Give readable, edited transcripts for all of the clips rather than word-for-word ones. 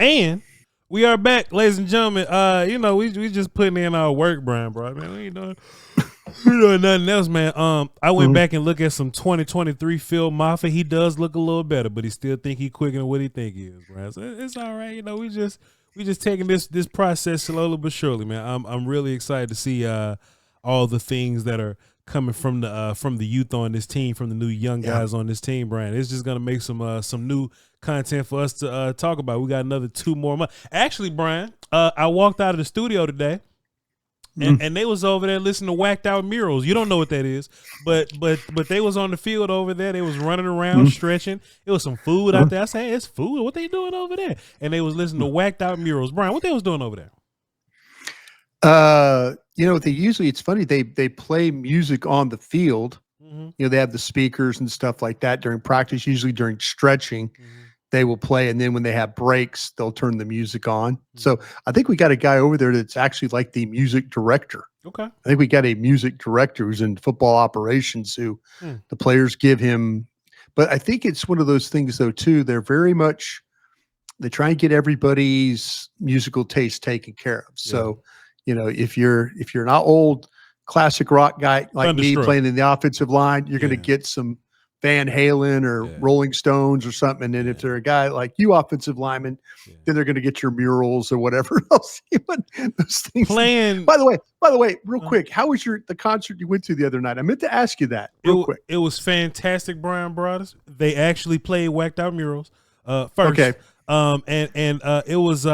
And we are back, ladies and gentlemen. We just putting in our work, Bryan, bro. Man, we ain't doing nothing else, man. I went back and looked at some 2023 Phil Mafia. He does look a little better, but he still think he quicker than what he think he is, Bryan. So it's all right. We just taking this process slowly but surely, man. I'm really excited to see all the things that are coming from the youth on this team, from the new young guys on this team, Bryan. It's just gonna make some new content for us to talk about. We got another 2 more months. Actually, Bryan, I walked out of the studio today, and they was over there listening to Whacked Out Murals. You don't know what that is, but they was on the field over there. They was running around, stretching. It was some food out there. I said, hey, it's food. What they doing over there? And they was listening to Whacked Out Murals. Bryan, what they was doing over there? It's funny. They play music on the field. They have the speakers and stuff like that during practice. Usually during stretching, they will play, and then when they have breaks, they'll turn the music on. So I think we got a guy over there that's actually like the music director. Okay. I think we got a music director who's in football operations who the players give him. But I think it's one of those things, though, too. They try and get everybody's musical taste taken care of. So, if you're an old classic rock guy like me playing in the offensive line, you're going to get some Van Halen or Rolling Stones or something. And then if they're a guy like you, offensive lineman, then they're going to get your Murals or whatever else. Those things. Playing. By the way, real quick, how was the concert you went to the other night? I meant to ask you that real quick. It was fantastic, Bryan Broaddus. They actually played Whacked Out Murals first. Okay. It was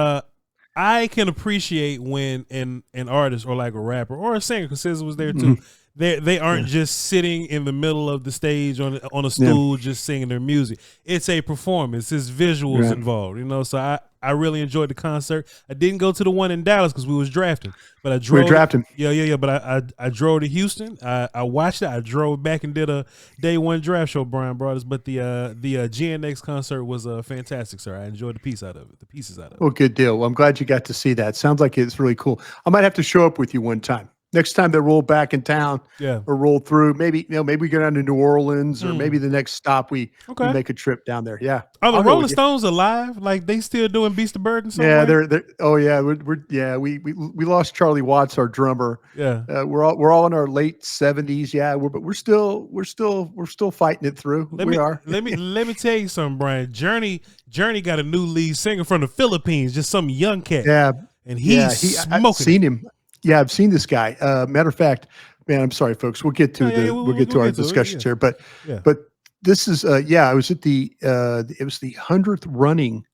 I can appreciate when an artist or like a rapper or a singer, because SZA was there too. They aren't just sitting in the middle of the stage on a stool just singing their music. It's a performance. It's visuals involved, So I really enjoyed the concert. I didn't go to the one in Dallas because we was drafting, but I drove. We were drafting. Yeah. But I drove to Houston. I watched it. I drove back and did a day 1 draft show, Bryan Broaddus. But the GNX concert was fantastic, sir. I enjoyed the pieces out of it. Well, good deal. Well, I'm glad you got to see that. Sounds like it's really cool. I might have to show up with you one time. Next time they roll back in town or roll through, maybe we go down to New Orleans or maybe the next stop we make a trip down there. Yeah. Are the Rolling Stones alive? Like they still doing Beast of Burden? Yeah, they're. Oh yeah, we lost Charlie Watts, our drummer. Yeah. We're all in our late 70s. Yeah, but we're still fighting it through. Let me tell you something, Bryan. Journey got a new lead singer from the Philippines, just some young cat. Yeah. And he's smoking. I've seen him. Yeah, I've seen this guy. Matter of fact, man, I'm sorry, folks. We'll get to we'll get to our discussions here. But this is I was at it was the 100th running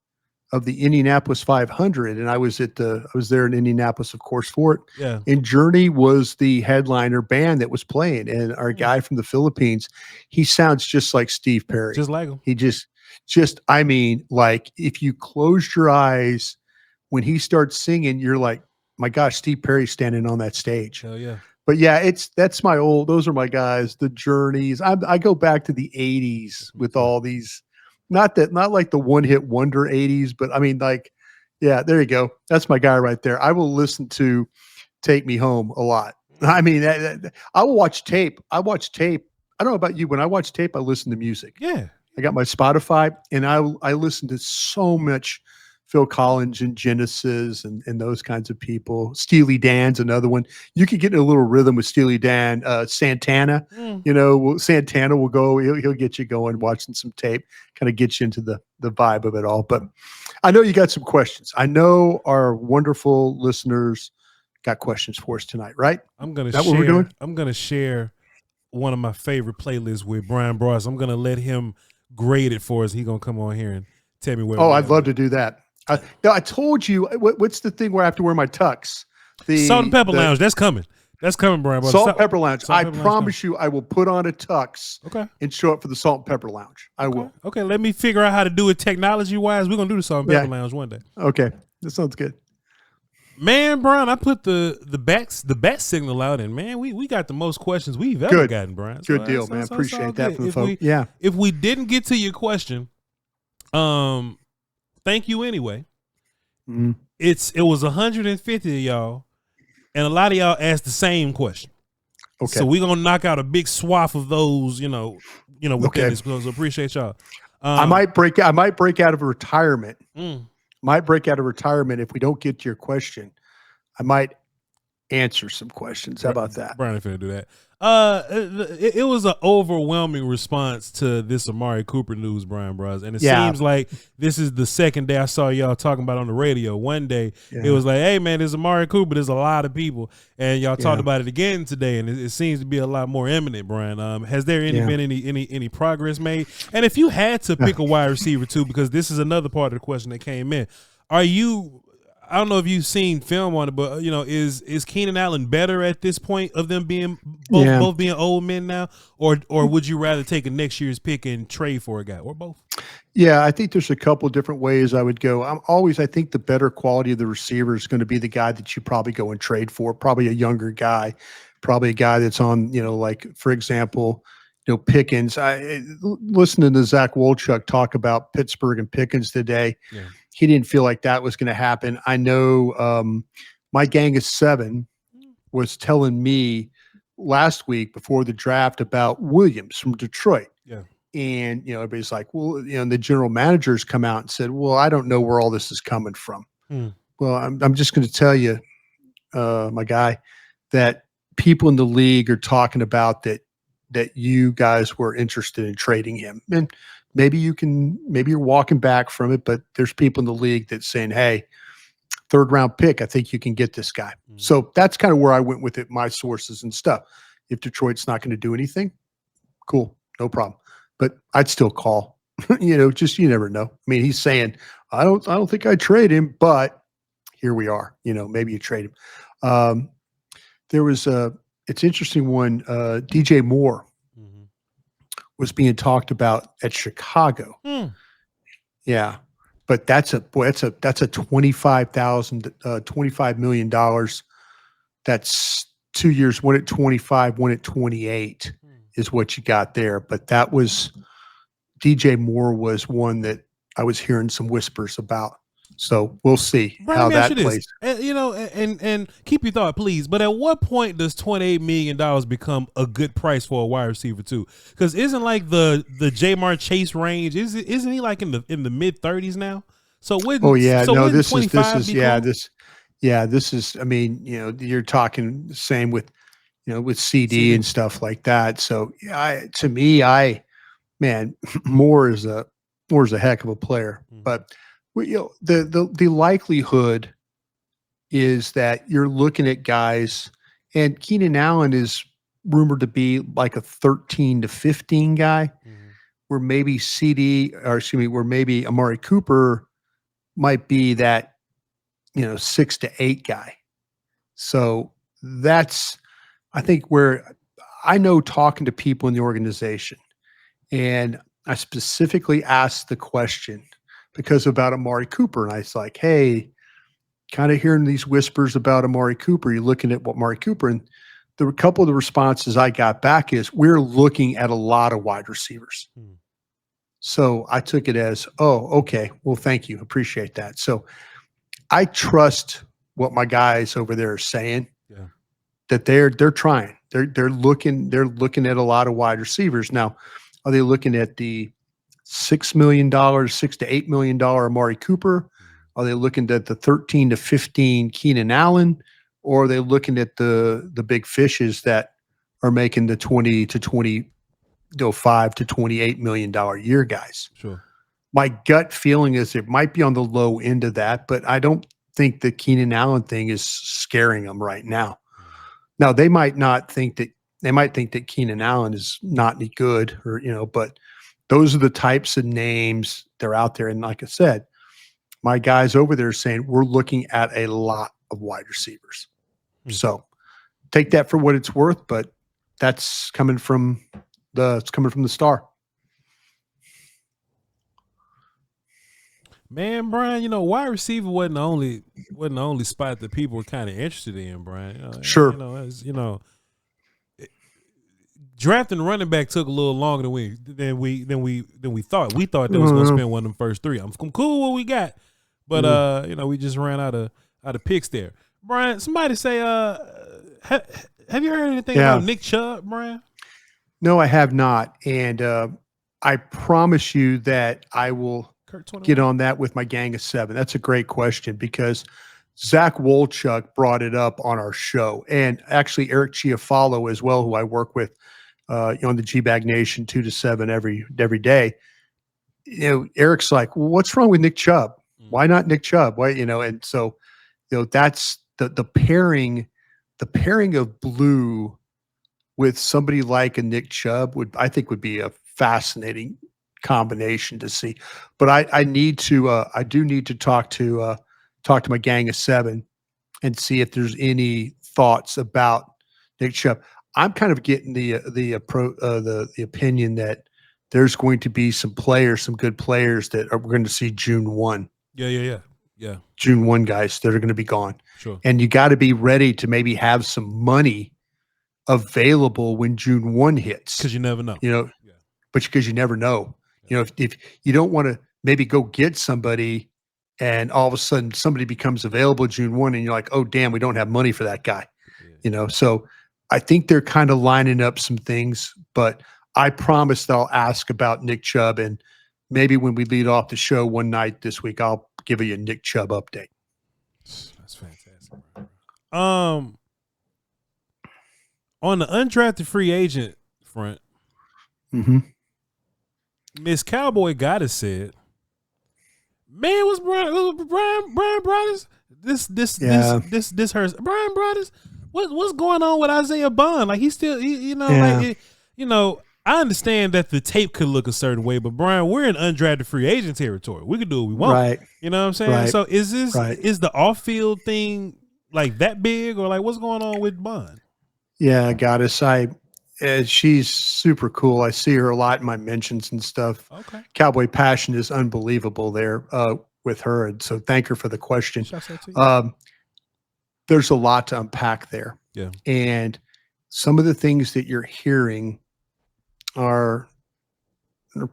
of the Indianapolis 500, and I was there in Indianapolis, of course, for it. Yeah. And Journey was the headliner band that was playing, and our guy from the Philippines, he sounds just like Steve Perry. Just like him. He just I mean, like if you closed your eyes when he starts singing, you're like, my gosh, Steve Perry's standing on that stage. Hell yeah. But yeah, those are my guys, the Journeys. I go back to the 80s with all these, not like the one-hit wonder 80s, but I mean, like, yeah, there you go. That's my guy right there. I will listen to Take Me Home a lot. I mean, I will watch tape. I watch tape. I don't know about you. When I watch tape, I listen to music. Yeah. I got my Spotify, and I listen to so much Phil Collins and Genesis and those kinds of people. Steely Dan's another one. You could get in a little rhythm with Steely Dan. Santana, Santana will go. He'll get you going, watching some tape, kind of get you into the vibe of it all. But I know you got some questions. I know our wonderful listeners got questions for us tonight, right? What we're doing? I'm gonna share one of my favorite playlists with Bryan Broaddus. I'm gonna let him grade it for us. He's gonna come on here and tell me where. Oh, I'd love to do that. I told you, what's the thing where I have to wear my tux? The Salt and Pepper Lounge. That's coming. That's coming, Bryan. Salt and Pepper Lounge. I promise you, I will put on a tux and show up for the Salt and Pepper Lounge. I will. Okay, let me figure out how to do it technology-wise. We're going to do the Salt and Pepper Lounge one day. Okay, that sounds good. Man, Bryan, I put the bat signal out, and man, we got the most questions we've ever gotten, Bryan. So good deal, man. Appreciate that from the folks. Yeah. If we didn't get to your question, thank you anyway. Mm-hmm. It was 150 of y'all, and a lot of y'all asked the same question. Okay. So we're gonna knock out a big swath of those, within this. So appreciate y'all. I might break out of retirement might break out of retirement. If we don't get to your question, I might answer some questions. How about that? Bryan finna do that. It was an overwhelming response to this Amari Cooper news, Bryan Bros. And it seems like this is the second day I saw y'all talking about on the radio. One day it was like, hey man, there's Amari Cooper. There's a lot of people, and y'all talked about it again today, and it seems to be a lot more imminent. Bryan, has there been any progress made? And if you had to pick a wide receiver too, because this is another part of the question that came in, I don't know if you've seen film on it, but is Keenan Allen better at this point of them being both being old men now, or would you rather take a next year's pick and trade for a guy, or both? Yeah, I think there's a couple different ways I would go. I think the better quality of the receiver is going to be the guy that you probably go and trade for, probably a younger guy, probably a guy that's on, like for example, Pickens. I listening to Zach Wolchuk talk about Pittsburgh and Pickens today. Yeah. He didn't feel like that was going to happen. I know my gang of 7 was telling me last week before the draft about Williams from Detroit. Yeah. And, everybody's like, well, and the general managers come out and said, well, I don't know where all this is coming from. Well, I'm just going to tell you, my guy, that people in the league are talking about that you guys were interested in trading him. And maybe you're walking back from it, but there's people in the league that's saying, hey, 3rd round pick, I think you can get this guy. So that's kind of where I went with it, my sources and stuff. If Detroit's not going to do anything, cool, no problem. But I'd still call, just, you never know. I mean, he's saying, I don't think I'd trade him, but here we are, maybe you trade him. There was it's interesting when DJ Moore was being talked about at Chicago. Yeah. But that's a $25 million. That's 2 years, one at 25, one at 28 is what you got there. But that was DJ Moore was one that I was hearing some whispers about. So we'll see how that plays. And keep your thought, please. But at what point does $28 million become a good price for a wide receiver too? Because isn't like the Jamar Chase range? Isn't he like in the mid 30s now? So when? Oh yeah, so no. This is. I mean, you're talking the same with, with CD and stuff like that. So Moore is a heck of a player, but. The likelihood is that you're looking at guys, and Keenan Allen is rumored to be like a 13 to 15 guy, where maybe where maybe Amari Cooper might be that, 6 to 8 guy. So that's, I think, where I know talking to people in the organization, and I specifically asked the question because about Amari Cooper. And I was like, hey, kind of hearing these whispers about Amari Cooper. You're looking at what Amari Cooper, and a couple of the responses I got back is we're looking at a lot of wide receivers. So I took it as, oh, okay. Well, thank you. Appreciate that. So I trust what my guys over there are saying, that they're trying, they're looking at a lot of wide receivers. Now, are they looking at the $6 million, $6 to $8 million Amari Cooper? Are they looking at the 13 to 15 Keenan Allen? Or are they looking at the big fishes that are making the 20 to 25 to $28 million year guys? Sure. My gut feeling is it might be on the low end of that, but I don't think the Keenan Allen thing is scaring them right now. Now, they might think that Keenan Allen is not any good, or, but those are the types of names they're out there. And like I said, my guys over there are saying we're looking at a lot of wide receivers. So take that for what it's worth, but that's coming from the star. Man, Bryan, wide receiver wasn't the only spot that people were kind of interested in, Bryan. Sure. Drafting running back took a little longer than we thought. We thought they was going to spend one of them first 3. I'm cool with what we got, but we just ran out of picks there. Bryan, somebody say, have you heard anything about Nick Chubb, Bryan? No, I have not, and I promise you that I will get on that with my gang of 7? That's a great question, because Zach Wolchuk brought it up on our show, and actually Eric Chiafalo as well, who I work with on the G-Bag Nation 2 to 7 every day. Eric's like, well, what's wrong with Nick Chubb? Why not Nick Chubb? Why, and so, that's the pairing of blue with somebody like a Nick Chubb I think would be a fascinating combination to see. But I do need to talk to my gang of 7 and see if there's any thoughts about Nick Chubb. I'm kind of getting the opinion that there's going to be some good players that we're going to see June 1. Yeah. June 1 guys that are going to be gone. Sure. And you got to be ready to maybe have some money available when June 1 hits. Because you never know. But because you never know. If you don't want to maybe go get somebody and all of a sudden somebody becomes available June 1 and you're like, oh, damn, we don't have money for that guy. Yeah. So I think they're kind of lining up some things, but I promise that I'll ask about Nick Chubb, and maybe when we lead off the show one night this week, I'll give you a Nick Chubb update. That's fantastic. On the undrafted free agent front, Miss Cowboy Goddess said, "Man, what's Bryan Broaddus? This hurts. Bryan Broaddus. What's going on with Isaiah Bond? Like he's still, I understand that the tape could look a certain way, but Bryan, we're in undrafted free agent territory. We can do what we want. Right. You know what I'm saying? Right. So is the off-field thing like that big, or like what's going on with Bond?" Yeah, Goddess. She's super cool. I see her a lot in my mentions and stuff. Okay. Cowboy Passion is unbelievable there with her, and so thank her for the question. There's a lot to unpack there. Yeah. And some of the things that you're hearing are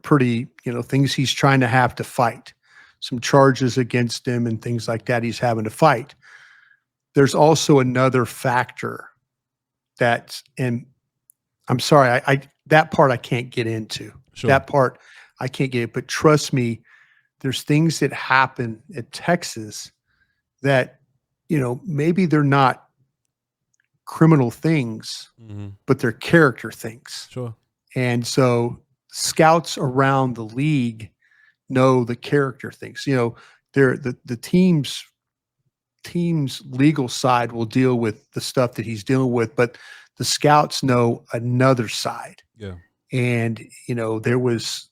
pretty, things he's trying to have to fight. Some charges against him and things like that he's having to fight. There's also another factor and I'm sorry, that part I can't get into. Sure. That part I can't get it, but trust me, there's things that happen at Texas that, maybe they're not criminal things, but they're character things. Sure. And so scouts around the league know the character things. They're the team's legal side will deal with the stuff that he's dealing with, but the scouts know another side. Yeah. And it was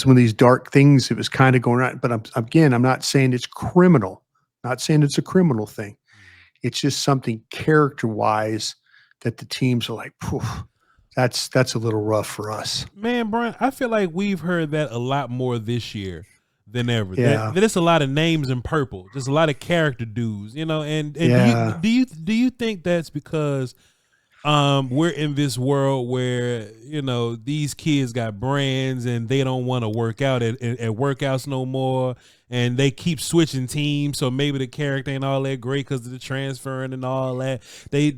one of these dark things. It was kind of going on, but I'm not saying it's criminal. Not saying it's a criminal thing. It's just something character-wise that the teams are like, that's a little rough for us. Man, Bryan, I feel like we've heard that a lot more this year than ever. Yeah. There's a lot of names in purple. There's a lot of character dudes, and yeah. do you think that's because we're in this world where, these kids got brands and they don't want to work out at workouts no more, and they keep switching teams, so maybe the character ain't all that great because of the transferring and all that. They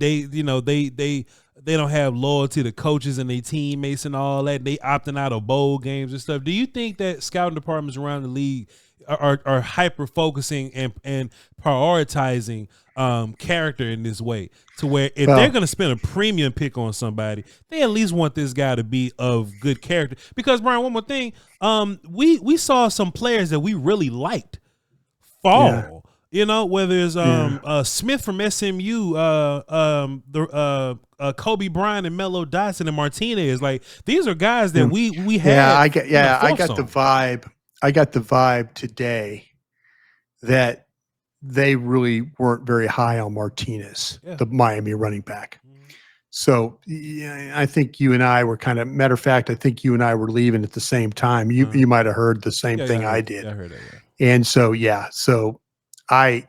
don't have loyalty to coaches and their teammates and all that. They opting out of bowl games and stuff. Do you think that scouting departments around the league are hyper focusing and prioritizing character in this way, to where if they're going to spend a premium pick on somebody, they at least want this guy to be of good character? Because, Bryan, one more thing, we saw some players that we really liked fall. Yeah. Whether it's Smith from SMU, Kobe Bryant and Melo Dotson and Martinez, like these are guys that we had. Yeah, I got the vibe. I got the vibe today that they really weren't very high on Martinez, the Miami running back. So I think you and I were matter of fact, I think you and I were leaving at the same time. You might have heard the same thing I did. I heard that. Yeah. And so, so I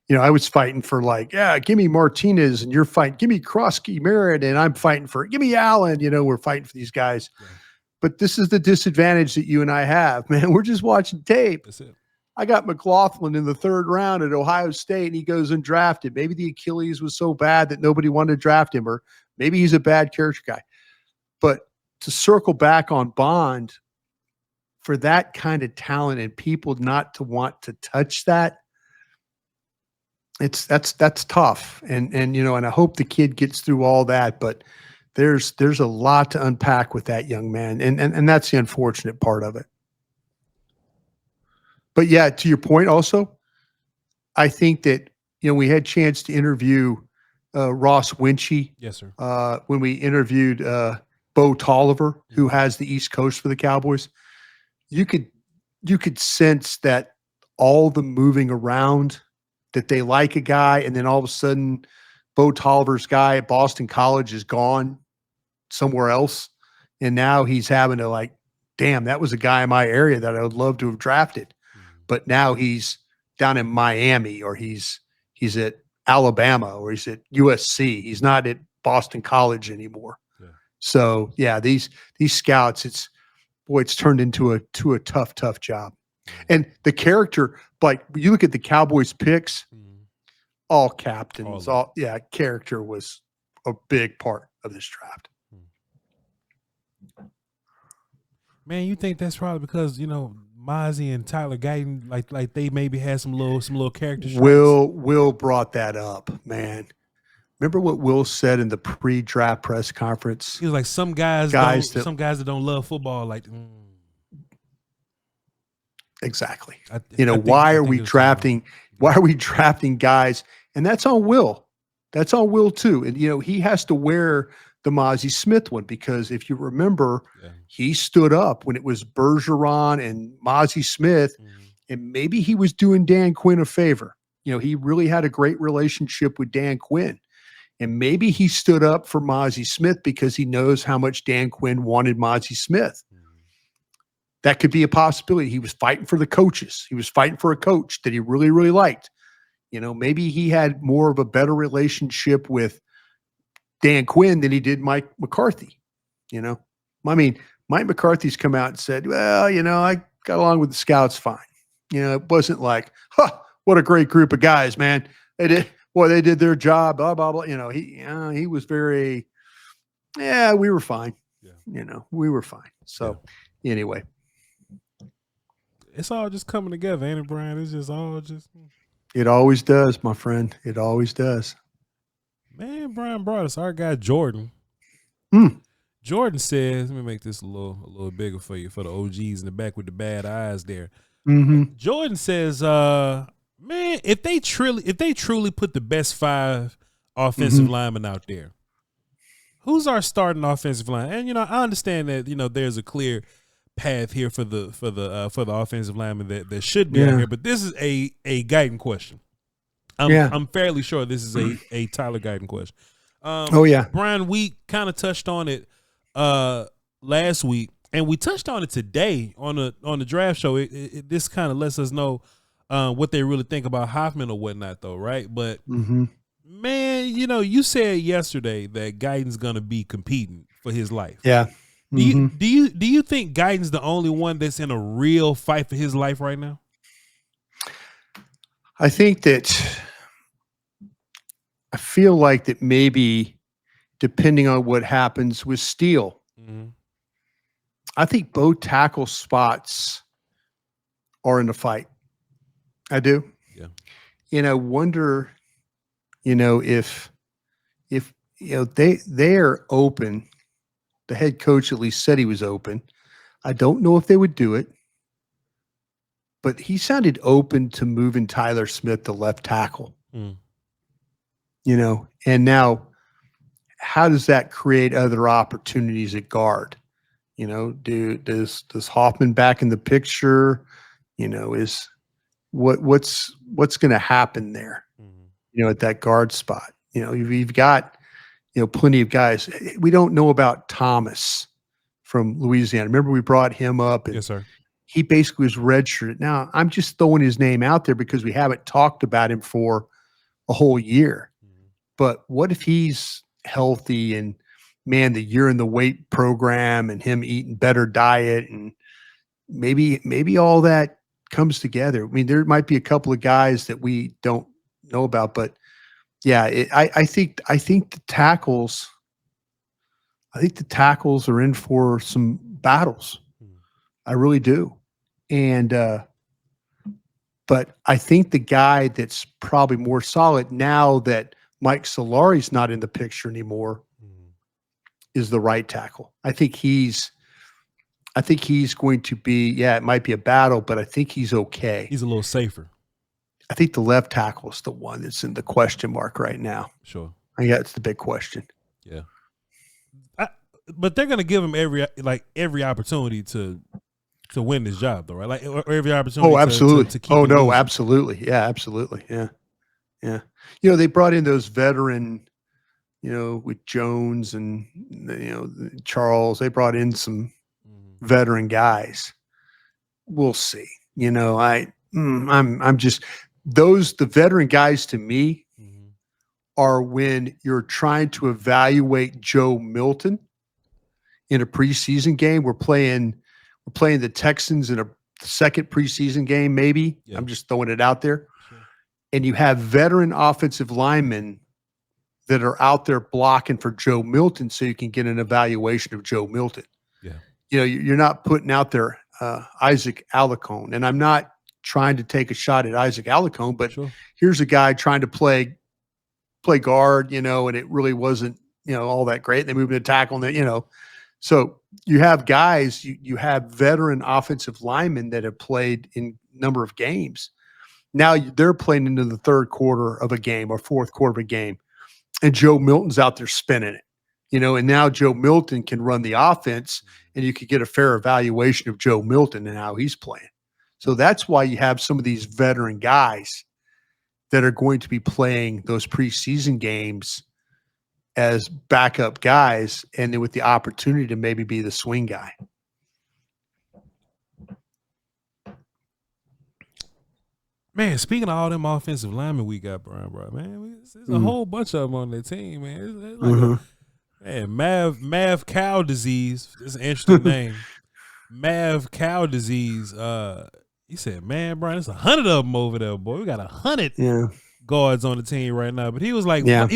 was fighting for give me Martinez, and you're fighting, give me Krosky Merritt, and I'm fighting for, give me Allen. We're fighting for these guys. Yeah. But this is the disadvantage that you and I have, man. We're just watching tape. That's it. I got McLaughlin in the 3rd round at Ohio State, and he goes undrafted. Maybe the Achilles was so bad that nobody wanted to draft him, or maybe he's a bad character guy. But to circle back on Bond, for that kind of talent and people not to want to touch that, that's tough. And I hope the kid gets through all that, but there's a lot to unpack with that young man. And that's the unfortunate part of it. But yeah, to your point also, I think that, we had a chance to interview Ross Winchie. Yes, sir. When we interviewed Bo Tolliver, who has the East Coast for the Cowboys. You could sense that all the moving around, that they like a guy, and then all of a sudden Bo Tolliver's guy at Boston College is gone somewhere else. And now he's having to like, damn, that was a guy in my area that I would love to have drafted. But now he's down in Miami, or he's at Alabama, or he's at USC. He's not at Boston College anymore. Yeah. So yeah, these scouts, it's turned into a tough job. And the character, like you look at the Cowboys picks, all captains, character was a big part of this draft. Man, you think that's probably because, Mazi and Tyler Guyton, like they maybe had some little character traits? Will brought that up, man. Remember what Will said in the pre-draft press conference? He was like, some guys that don't love football, like. Exactly. Why are we drafting guys? And that's on Will. That's on Will too. And he has to wear the Mazi Smith one, because if you remember, he stood up when it was Bergeron and Mazi Smith, and maybe he was doing Dan Quinn a favor. He really had a great relationship with Dan Quinn. And maybe he stood up for Mazi Smith because he knows how much Dan Quinn wanted Mazi Smith. That could be a possibility. He was fighting for the coaches. He was fighting for a coach that he really, really liked. Maybe he had more of a better relationship with Dan Quinn than he did Mike McCarthy. I mean, Mike McCarthy's come out and said, well, I got along with the scouts fine. It wasn't like, what a great group of guys, man. They did their job, blah, blah, blah. He was very, we were fine. Yeah. We were fine. So anyway. It's all just coming together, ain't it, Bryan? It's just all just. It always does, my friend. It always does. Man, Bryan Broaddus, our guy Jordan. Jordan says, let me make this a little bigger for you, for the OGs in the back with the bad eyes there. Jordan says, man, if they truly put the best 5 offensive linemen out there, who's our starting offensive line? And I understand that there's a clear path here for the offensive lineman that should be out here, but this is a Guyton question. I'm fairly sure this is a Tyler Guyton question. Bryan, we kind of touched on it last week, and we touched on it today on the draft show. This kind of lets us know what they really think about Hoffman or whatnot, though, right? But man, you said yesterday that Guyton's gonna be competing for his life. Yeah. Do you think Guyton's the only one that's in a real fight for his life right now? I think that I feel like that maybe depending on what happens with Steele, I think both tackle spots are in the fight. I do. Yeah. I wonder, if they are open. The head coach at least said he was open. I don't know if they would do it, but he sounded open to moving Tyler Smith to left tackle. And now how does that create other opportunities at guard? Does Hoffman back in the picture? Is what's going to happen there? At that guard spot. You've got plenty of guys. We don't know about Thomas from Louisiana. Remember, we brought him up. And yes, sir. He basically was redshirted. Now, I'm just throwing his name out there because we haven't talked about him for a whole year. But what if he's healthy and, man, the year in the weight program and him eating better diet, and maybe all that comes together. I mean, there might be a couple of guys that we don't know about, but yeah, I think the tackles, I think the tackles are in for some battles. I really do. And, but I think the guy that's probably more solid now that Mike Solari's not in the picture anymore is the right tackle. I think he's going to be, yeah, it might be a battle, but I think he's okay. He's a little safer. I think the left tackle is the one that's in the question mark right now. Sure. I think that's the big question. Yeah. But they're going to give him every opportunity to win this job, though, right? Like every opportunity. Oh, absolutely. To keep no, absolutely. Yeah, absolutely. Yeah. Yeah. You know, they brought in those veteran, you know, with Jones and, you know, Charles, they brought in some veteran guys. We'll see. You know, I'm just the veteran guys to me are when you're trying to evaluate Joe Milton in a preseason game. We're playing the Texans in a second preseason game, maybe. Yeah. I'm just throwing it out there. Sure. And you have veteran offensive linemen that are out there blocking for Joe Milton so you can get an evaluation of Joe Milton. Yeah. You know, you're not putting out there Isaac Alarcon. And I'm not trying to take a shot at Isaac Alarcon, but sure. Here's a guy trying to play guard, you know, and it really wasn't, you know, all that great. They moved to tackle, and you know. So you have guys, you have veteran offensive linemen that have played in a number of games. Now they're playing into the third quarter of a game or fourth quarter of a game, and Joe Milton's out there spinning it, you know, and now Joe Milton can run the offense, and you could get a fair evaluation of Joe Milton and how he's playing. So that's why you have some of these veteran guys that are going to be playing those preseason games as backup guys, and then with the opportunity to maybe be the swing guy. Man, speaking of all them offensive linemen we got, Bryan, bro, man, there's a whole bunch of them on the team, man. It's like Mav cow disease. It's an interesting name. Mav cow disease. He said, man, Bryan, there's 100 of them over there, boy. We got 100 guards on the team right now. But he was like, Bryan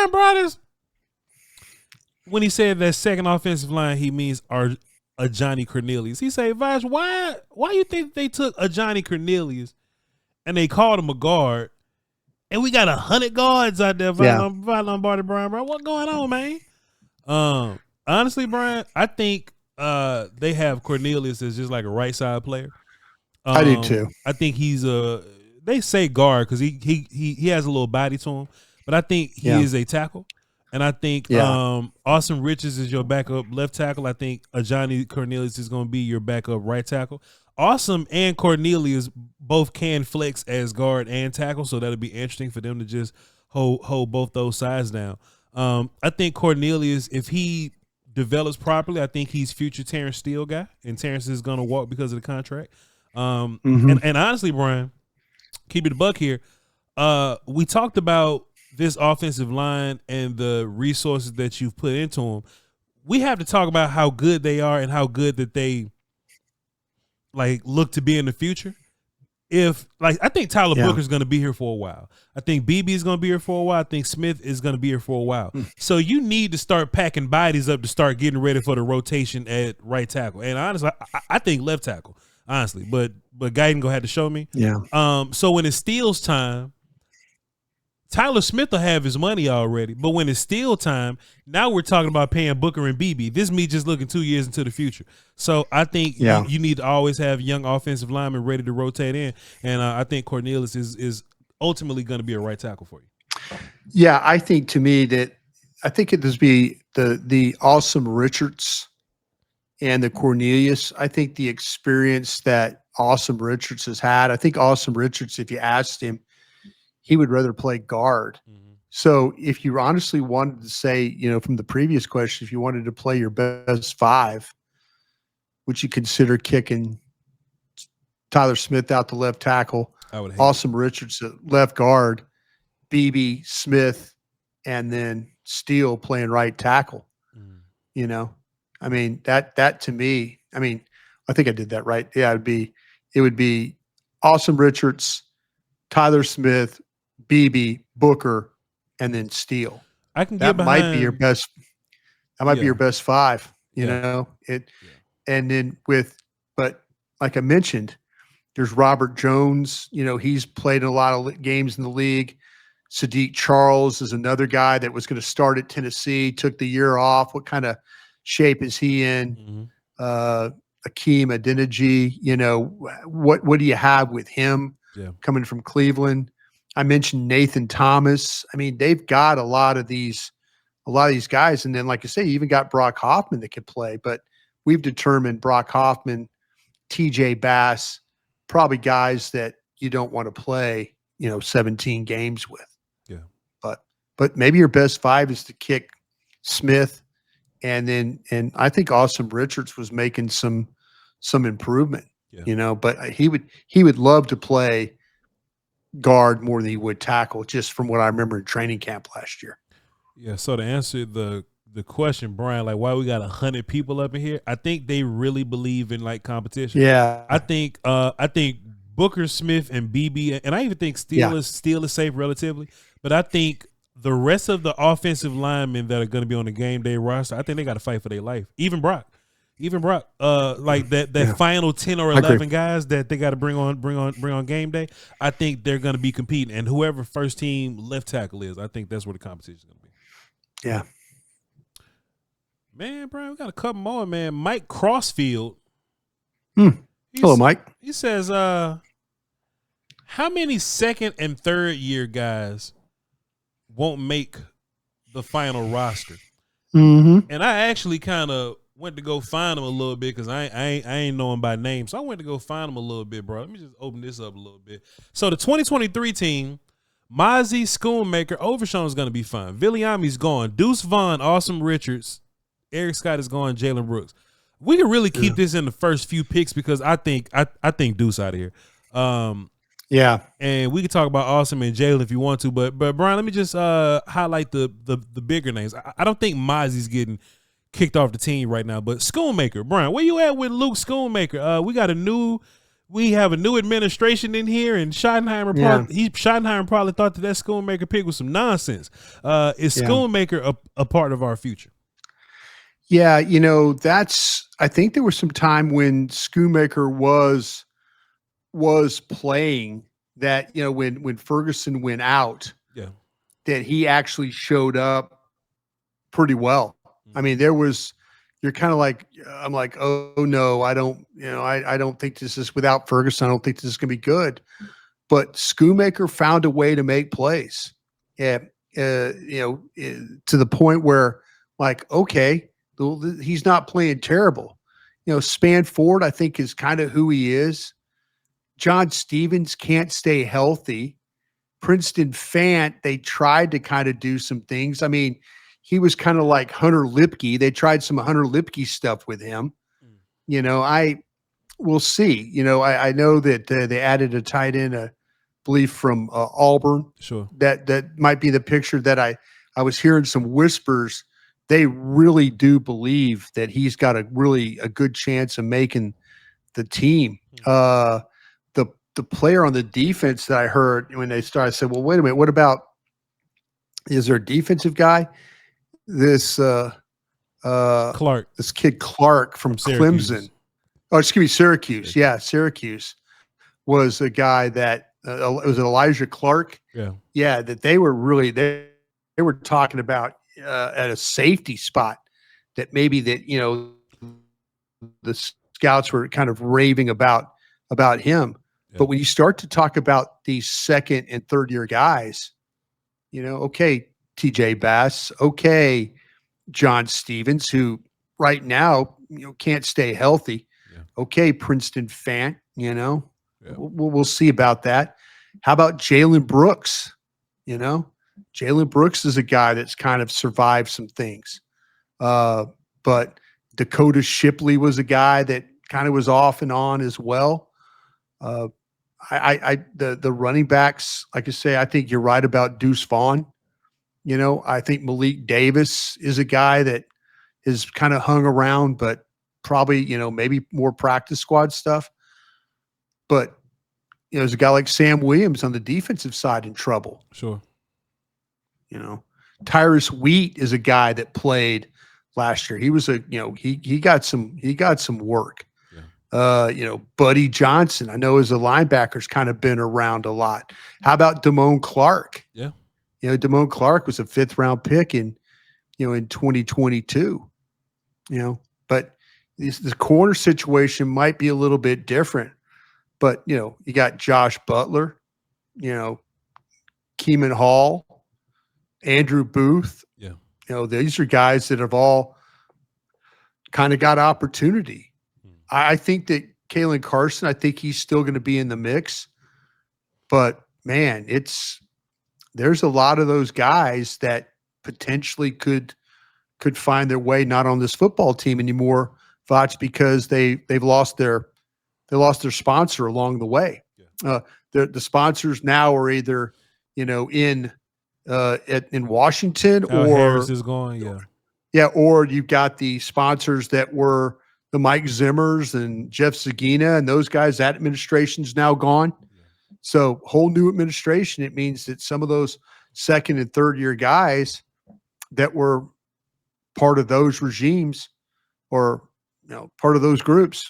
Broaddus. When he said that second offensive line, he means a Johnny Cornelius. He said, Voch, why you think they took a Johnny Cornelius and they called him a guard, and we got 100 guards out there fighting Lombardi, Bryan, bro? What's going on, man? Honestly, Bryan, I think they have Cornelius as just like a right side player. I do too. I think he's they say guard because he has a little body to him, but I think he is a tackle. And I think Austin Richards is your backup left tackle. I think Johnny Cornelius is going to be your backup right tackle. Awesome and Cornelius both can flex as guard and tackle, so that'll be interesting for them to just hold both those sides down. I think Cornelius, if he develops properly, I think he's future Terrence Steele guy, and Terrence is going to walk because of the contract. And honestly, Bryan, keep it a buck here. We talked about this offensive line and the resources that you've put into them. We have to talk about how good they are and how good that they like look to be in the future. I think Tyler Booker's going to be here for a while. I think BB is going to be here for a while. I think Smith is going to be here for a while. So you need to start packing bodies up to start getting ready for the rotation at right tackle. And honestly, I think left tackle, honestly, but Guyton gonna have to show me. Yeah. So when it's Steele's time, Tyler Smith will have his money already, but when it's Steele time, now we're talking about paying Booker and BB. This is me just looking 2 years into the future. So I think you need to always have young offensive linemen ready to rotate in, and I think Cornelius is ultimately going to be a right tackle for you. Yeah, I think to me that I think it does be the Awesome Richards and the Cornelius. I think the experience that Awesome Richards has had, I think Awesome Richards, if you asked him, he would rather play guard. So if you honestly wanted to say, you know, from the previous question, if you wanted to play your best five, would you consider kicking Tyler Smith out to left tackle, Awesome Richards at left guard, BB, Smith, and then Steele playing right tackle? You know, I mean, that to me, I mean, I think I did that right. Yeah, it would be Awesome Richards, Tyler Smith, BB, Booker, and then Steele. I can get behind. Might be your best. That might be your best 5. You know it, and then but like I mentioned, there's Robert Jones. You know, he's played in a lot of games in the league. Sadiq Charles is another guy that was going to start at Tennessee, took the year off. What kind of shape is he in? Akeem Adeniji, you know, what do you have with him coming from Cleveland? I mentioned Nathan Thomas. I mean, they've got a lot of these guys. And then, like I say, you even got Brock Hoffman that could play, but we've determined Brock Hoffman, TJ Bass, probably guys that you don't want to play, 17 games with. Yeah. But maybe your best 5 is to kick Smith. And I think Awesome Richards was making some improvement, but he would love to play guard more than he would tackle, just from what I remember in training camp last year. Yeah. So to answer the question, Bryan, like why we got 100 people up in here, I think they really believe in like competition. Yeah. I think Booker, Smith, and BB, and I even think Steele is safe relatively, but I think the rest of the offensive linemen that are going to be on the game day roster, I think they got to fight for their life. Even Brock, like that final 10 or 11 guys that they got to bring on game day. I think they're going to be competing, and whoever first team left tackle is, I think that's where the competition is going to be. Yeah, man, Bryan, we got a couple more, man. Mike Crossfield. Hello, Mike. He says, how many second and third year guys won't make the final roster? And I actually kind of went to go find them a little bit because I ain't know them by name. So I went to go find them a little bit, bro. Let me just open this up a little bit. So the 2023 team, Mazi, Schoonmaker, Overshown is going to be fine. Viliami's gone. Deuce Vaughn, Awesome Richards, Eric Scott is gone. Jalen Brooks. We can really keep this in the first few picks because I think Deuce out of here. And we can talk about Awesome and Jalen if you want to, but Bryan, let me just highlight the bigger names. I don't think Mazi's getting kicked off the team right now, but Schoonmaker, Bryan, where you at with Luke Schoonmaker? We have a new administration in here, and Schottenheimer probably thought that Schoonmaker pick was some nonsense. Is Schoonmaker a part of our future? Yeah, I think there was some time when Schoonmaker was playing that, when Ferguson went out, that he actually showed up pretty well. I mean, you're kind of like, I'm like, oh no, I don't think this is, without Ferguson, I don't think this is going to be good. But Schoonmaker found a way to make plays. To the point where, like, okay, he's not playing terrible. Spanford, I think, is kind of who he is. John Stevens can't stay healthy. Princeton Fant, they tried to kind of do some things. I mean, he was kind of like Hunter Lipke. They tried some Hunter Lipke stuff with him. We'll see. I know that they added a tight end, I believe from Auburn. Sure. That might be the picture that I was hearing some whispers. They really do believe that he's got a good chance of making the team. The player on the defense that I heard when they started, I said, well, wait a minute, what about, is there a defensive guy? This Clark. This kid Clark from Clemson. Oh, excuse me, Syracuse. Yeah, Syracuse was a guy that was it Elijah Clark? Yeah, that they were they were talking about at a safety spot that maybe that the scouts were kind of raving about him. But when you start to talk about these second and third year guys, okay, TJ Bass, okay, John Stevens, who right now can't stay healthy. Okay, Princeton Fant, we'll see about that. How about Jalen Brooks? Jalen Brooks is a guy that's kind of survived some things. But Dakota Shipley was a guy that kind of was off and on as well. The running backs, like I say, I think you're right about Deuce Vaughn. I think Malik Davis is a guy that is kind of hung around, but probably, maybe more practice squad stuff. But, there's a guy like Sam Williams on the defensive side in trouble. Sure. Tyrus Wheat is a guy that played last year. He was he got some work. Yeah. Buddy Johnson, I know as a linebacker's kind of been around a lot. How about Damone Clark? Yeah. Damone Clark was a 5th round pick in 2022. But the corner situation might be a little bit different. But you got Josh Butler, Keeman Hall, Andrew Booth. Yeah. These are guys that have all kind of got opportunity. I think that Kalen Carson, I think he's still going to be in the mix. But man, there's a lot of those guys that potentially could find their way not on this football team anymore, Voch, because they've lost their sponsor along the way. Yeah. The sponsors now are either in Washington or Harris is going, or you've got the sponsors that were the Mike Zimmers and Jeff Zagina and those guys. That administration's now gone. So whole new administration. It means that some of those 2nd and 3rd year guys that were part of those regimes or part of those groups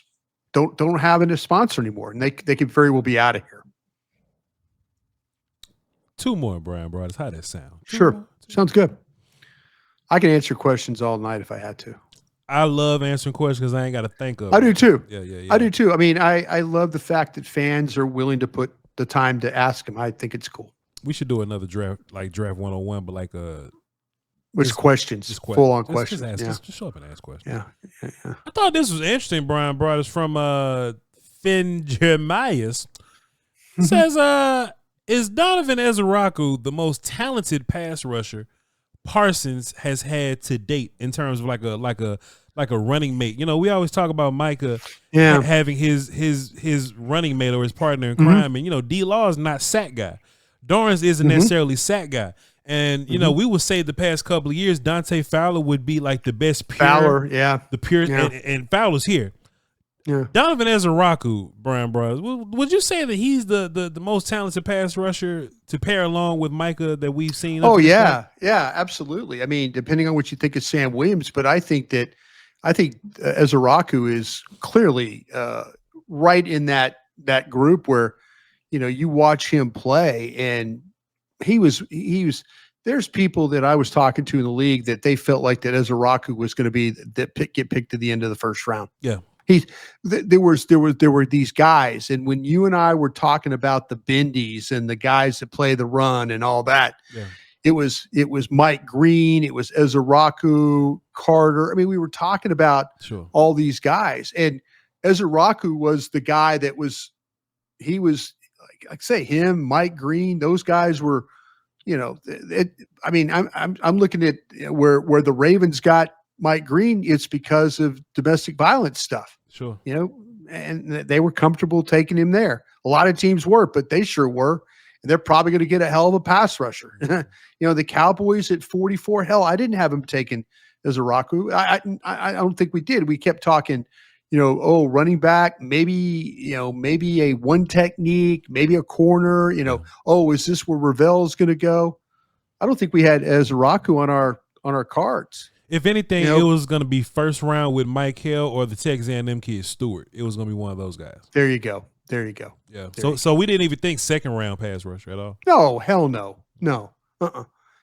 don't have a sponsor anymore, and they could very well be out of here. 2 more, Bryan Broaddus. How that sound? Sure. Sounds good. I can answer questions all night if I had to. I love answering questions because I ain't got to think of I do too. Yeah. I do too. I mean, I love the fact that fans are willing to put the time to ask them. I think it's cool. We should do another draft, like Draft 101, but like questions? Just full on questions. Just show up and ask questions. Yeah. I thought this was interesting, Bryan Broaddus, from Finn Jeremias. Says, is Donovan Ezeraku the most talented pass rusher Parsons has had to date in terms of like a running mate? We always talk about Micah having his running mate or his partner in crime, and D-Law is not sack guy. Dorrance isn't necessarily sack guy. And we would say the past couple of years, Dante Fowler would be like the best pure. Fowler, the pure, and Fowler's here. Yeah. Donovan Ezeraku, Bryan Broaddus, would you say that he's the most talented pass rusher to pair along with Micah that we've seen? Oh yeah, absolutely. I mean, depending on what you think of Sam Williams, but I think Ezeraku is clearly right in that group where you watch him play, and he was. There's people that I was talking to in the league that they felt like that Ezeraku was going to be get picked at the end of the first round. Yeah. There were these guys, and when you and I were talking about the bendies and the guys that play the run and all that, it was Mike Green, it was Ezeraku, Carter. I mean, we were talking about all these guys, and Ezeraku was the guy that was. He was like say him, Mike Green. Those guys were, I'm looking at where the Ravens got Mike Green. It's because of domestic violence stuff. Sure. And they were comfortable taking him there. A lot of teams were, but they sure were. And they're probably going to get a hell of a pass rusher. The Cowboys at 44, hell, I didn't have him taken as a Raku. I don't think we did. We kept talking, running back, maybe a one technique, maybe a corner, is this where Ravel's going to go? I don't think we had Ezeraku on our cards. If anything, it was going to be first round with Mike Hill or the Texas A&M kid Stewart. It was going to be one of those guys. There you go. Yeah. So we didn't even think second round pass rusher at all. No, hell no.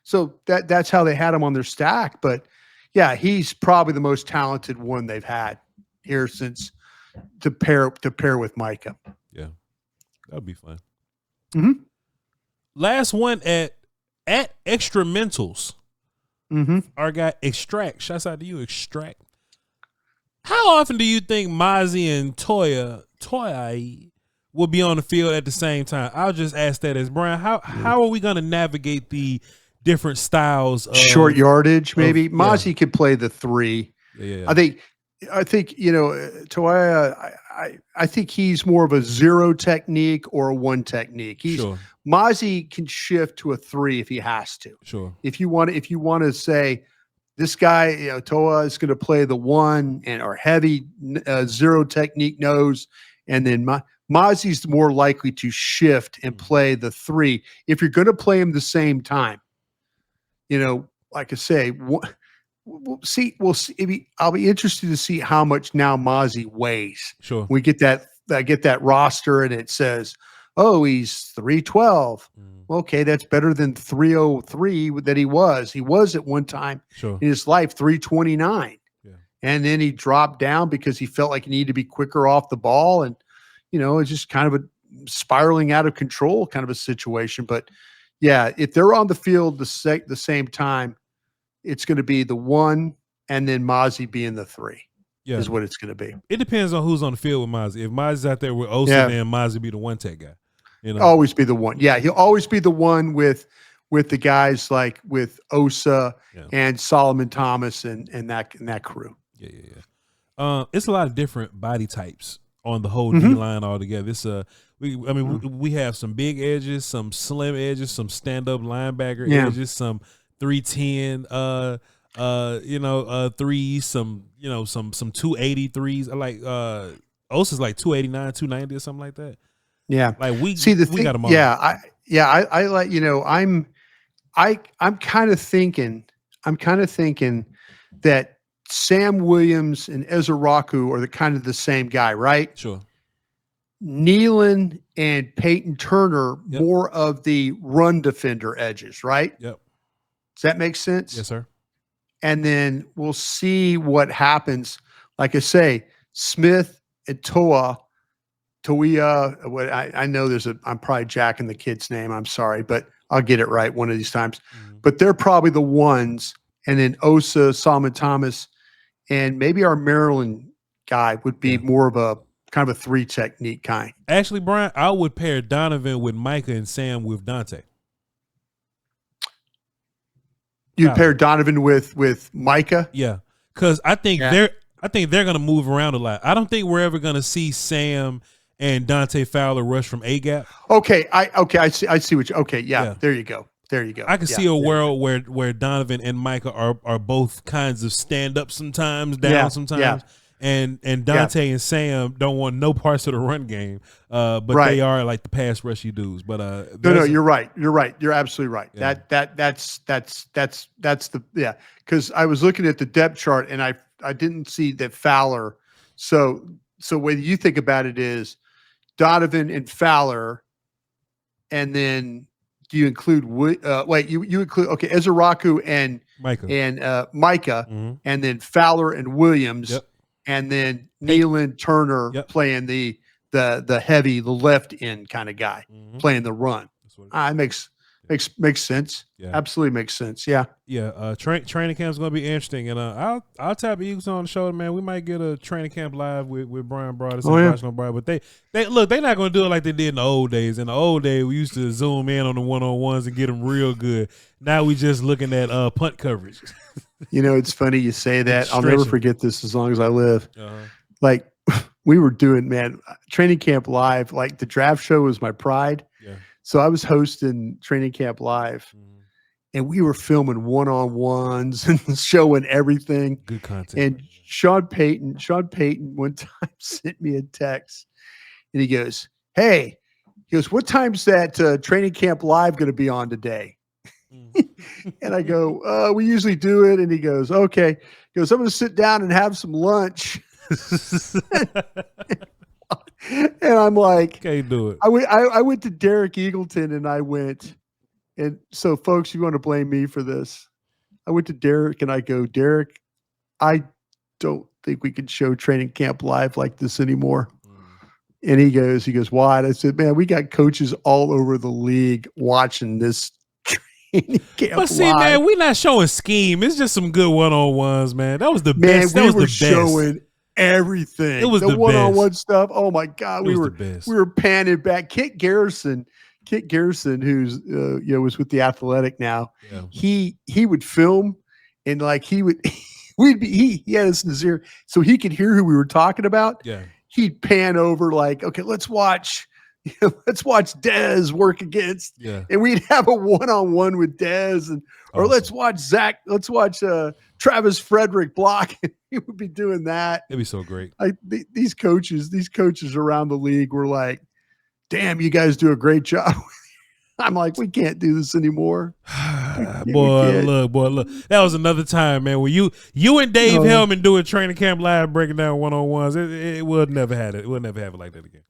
So that's how they had him on their stack. But yeah, he's probably the most talented one they've had here since to pair with Micah. Yeah, that'd be fun. Mm-hmm. Last one at Extra Mentals. Mm-hmm. Our guy Extract. Shouts out to you, Extract. How often do you think Mazi and Toya will be on the field at the same time? I'll just ask that as Bryan. How are we going to navigate the different styles of short yardage? Maybe Mazi could play the 3. Yeah. I think Toya. I think he's more of a 0 technique or a 1 technique. Mazi can shift to a 3 if he has to. Sure. If you want to say this guy, Toa is going to play the 1 or heavy 0 technique nose, and then Mazi's more likely to shift and play the 3 if you're going to play him the same time. Like I say, we'll see. We'll see. I'll be interested to see how much now Mazi weighs. Sure. We get that. I get that roster, and it says, "Oh, he's 312." Okay, that's better than 303 that he was. He was at one time in his life 329, and then he dropped down because he felt like he needed to be quicker off the ball, and it's just kind of a spiraling out of control kind of a situation. But yeah, if they're on the field the same time, it's going to be the 1 and then Mazi being the 3. Yeah, is what it's going to be. It depends on who's on the field with Mazi. If Mazi's out there with Osa, then Mazi be the one tech guy. Always be the one. Yeah, he'll always be the one with the guys like with Osa and Solomon Thomas and that crew. Yeah. It's a lot of different body types on the whole D line altogether. It's we have some big edges, some slim edges, some stand up linebacker edges, some 310 threes, some 283s. Like Osa's like 289, 290 or something like that. Yeah. Like we got them all. Yeah. I like, I'm kind of thinking that Sam Williams and Ezeraku are the same guy, right? Sure. Nealon and Peyton Turner, more of the run defender edges, right? Yep. Does that make sense? Yes, sir. And then we'll see what happens. Like I say, Smith and Toia, I know I'm probably jacking the kid's name. I'm sorry, but I'll get it right one of these times. But they're probably the ones. And then Osa, Solomon Thomas, and maybe our Maryland guy would be more of a kind of a 3 technique kind. Actually, Bryan, I would pair Donovan with Micah and Sam with Dante. You'd pair Donovan with Micah? Yeah. Because I think they're gonna move around a lot. I don't think we're ever gonna see Sam and Dante Fowler rush from A gap. Okay, I see what you. Okay, yeah. There you go. I can see a world where Donovan and Micah are both kinds of stand up sometimes, down sometimes, and Dante and Sam don't want no parts of the run game, but they are like the pass rushy dudes. But no, you're right. You're absolutely right. Yeah. That's the because I was looking at the depth chart and I didn't see that Fowler. So when you think about it is Donovan and Fowler, and then do you include you include Ezeraku and Micah and then Fowler and Williams and then Nealon Turner playing the heavy, the left end kind of guy playing the run. It makes sense. Yeah. Absolutely makes sense. Yeah. Yeah. Training camp's gonna be interesting, and I'll tap Eagles on the shoulder, man. We might get a training camp live with Bryan Broaddus and Lombardi, but they're not gonna do it like they did in the old days. In the old days, we used to zoom in on the one-on-ones and get them real good. Now we just looking at punt coverage. It's funny you say that. I'll never forget this as long as I live. Like we were doing, man, training camp live. Like the draft show was my pride. Yeah. So I was hosting training camp live, and we were filming one-on-ones and showing everything. Good content. And Sean Payton one time sent me a text, and he goes, "Hey, what time's that training camp live going to be on today?" And I go, "We usually do it." And he goes, "Okay." He goes, "I'm going to sit down and have some lunch." And I'm like, can't do it. I went to Derek Eagleton and I went, and so folks, you want to blame me for this. I went to Derek and I go, "Derek, I don't think we can show training camp live like this anymore." And he goes, "Why?" And I said, "Man, we got coaches all over the league watching this training camp But see, live." man, we're not showing scheme. It's just some good one-on-ones, man. That was the best. We were showing everything. It was the one-on-one stuff. Oh my God, we were panning back. Kit Garrison, who's was with the Athletic now. Yeah. He would film, and like he would, he had us in his ear so he could hear who we were talking about. Yeah, he'd pan over like, "Okay, let's watch Dez work against." Yeah, and we'd have a one-on-one with Dez, and or let's watch Zach. Let's watch Travis Frederick block. He would be doing that. It'd be so great. Like these coaches around the league were like, "Damn, you guys do a great job." I'm like, "We can't do this anymore." Look. That was another time, man. When you and Dave Hellman doing training camp live, breaking down 1-on-ones. It would never have it. We'll never have it like that again.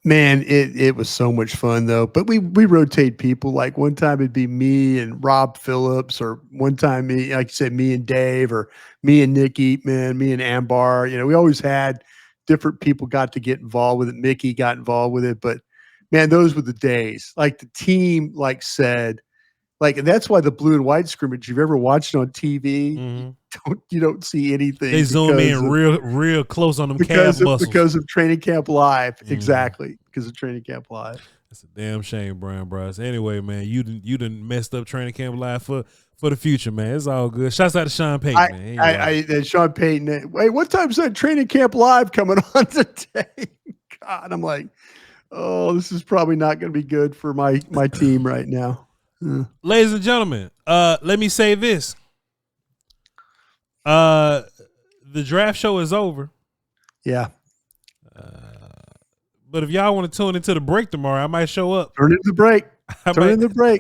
Man, it was so much fun though. But we rotate people. Like one time it'd be me and Rob Phillips, or one time me, like you said, me and Dave, or me and Nick Eatman, me and Ambar. We always had different people got to get involved with it. Mickey got involved with it, but man, those were the days. Like the team, said, and that's why the blue and white scrimmage, you've ever watched it on TV, you don't see anything. They zoom in real close on them calf muscles. Because of Training Camp Live. Exactly. Because of Training Camp Live. That's a damn shame, Bryan Broaddus. Anyway, man, you done messed up Training Camp Live for the future, man. It's all good. Shouts out to Sean Payton, man. Sean Payton. Wait, what time's that Training Camp Live coming on today? God, I'm like, oh, this is probably not going to be good for my team right now. Ladies and gentlemen, let me say this. The draft show is over. Yeah. But if y'all want to tune into the break tomorrow, I might show up. Turn into the break. I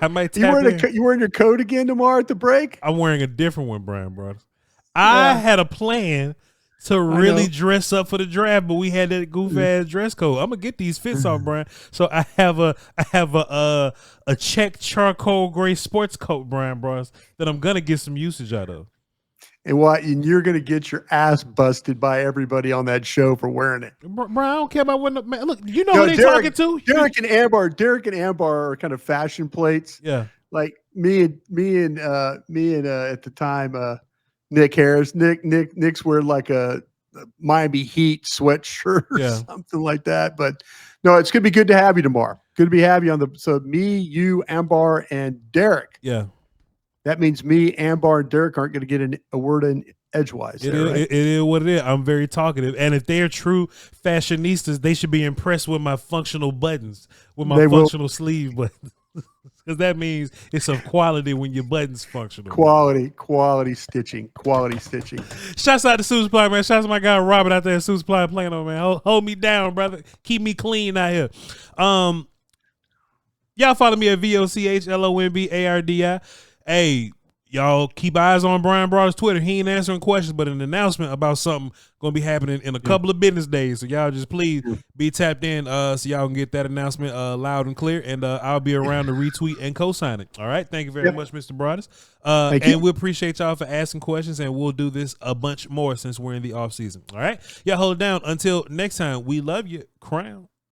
might tap in. You wearing your coat again tomorrow at the break? I'm wearing a different one, Bryan Broaddus. I had a plan to really dress up for the draft, but we had that goof ass dress code. I'm gonna get these fits off, Bryan. So I have a check charcoal gray sports coat, Bryan Broaddus, that I'm gonna get some usage out of. And you're gonna get your ass busted by everybody on that show for wearing it. Bryan, I don't care about what. Man, look, you know who they talking to? Derek and Ambar are kind of fashion plates. Yeah, like me and at the time Nick Harris. Nick's wearing like a Miami Heat sweatshirt or something like that. But no, it's gonna be good to have you tomorrow. Good to have you on so me, you, Ambar, and Derek. Yeah. That means me, Ambar, and Derek aren't going to get a word in edgewise. It is what it is. I'm very talkative. And if they're true fashionistas, they should be impressed with my functional buttons, with my functional sleeve buttons. Because that means it's of quality when your buttons functional. Quality stitching. Shouts out to Suit Supply, man. Shouts to my guy Robert out there at Suit Supply playing on, man. Hold me down, brother. Keep me clean out here. Y'all follow me at VOCHLOMBARDI. Hey, y'all keep eyes on Bryan Broaddus' Twitter. He ain't answering questions, but an announcement about something going to be happening in a couple of business days. So y'all just please be tapped in so y'all can get that announcement loud and clear, and I'll be around to retweet and co-sign it. All right? Thank you very much, Mr. Broaddus. And we appreciate y'all for asking questions, and we'll do this a bunch more since we're in the off season. All right? Y'all hold it down. Until next time, we love you. Crown.